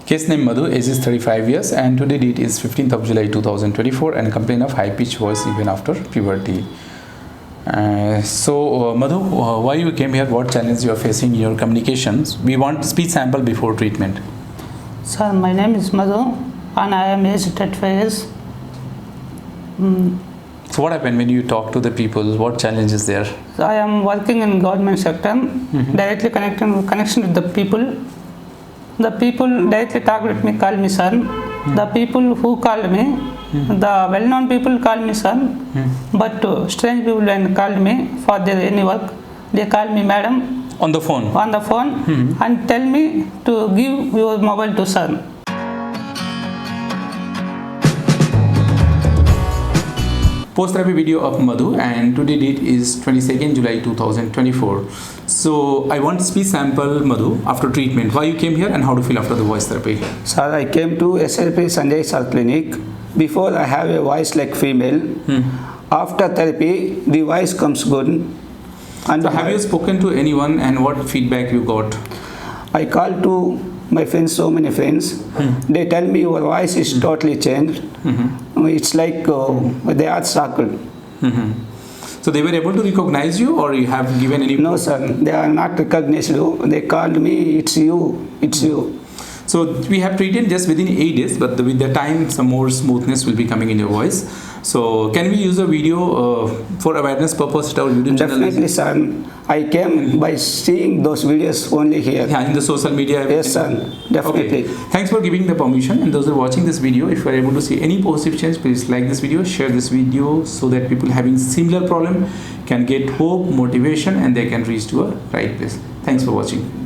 Case name Madhu, age is 35 years and today date is 15th of July 2024 and complain of high pitched voice even after puberty. Madhu, why you came here? What challenge you are facing in your communications? We want speech sample before treatment. Sir, my name is Madhu and I am aged 35 years. So what happened when you talk to the people? What challenge is there? So I am working in government sector, directly connection with the people. The people directly talk with me, call me sir. The people who called me, the well-known people call me sir, but strange people when called me for their any work, they call me madam. On the phone? On the phone and tell me to give your mobile to sir. Post-therapy video of Madhu and today date is 22nd July 2024. So I want speech sample Madhu after treatment. Why you came here and how to feel after the voice therapy? Sir, I came to SLP Sanjay Kumar clinic. Before I have a voice like female. After therapy, the voice comes good. And so have you spoken to anyone and what feedback you got? I called to my friends, so many friends. They tell me your voice is totally changed. It's like they are shocked. So they were able to recognize you or you have given any... No sir, they are not recognized you. They called me, it's you, it's you. So we have treated just within 8 days, but with the time some more smoothness will be coming in your voice. So can we use a video for awareness purpose at our YouTube channel? Definitely sir. I came by seeing those videos only here. Yeah, in the social media. Yes sir, definitely. Okay. Thanks for giving the permission, and those who are watching this video, if you are able to see any positive change, please like this video, share this video so that people having similar problem can get hope, motivation and they can reach to a right place. Thanks for watching.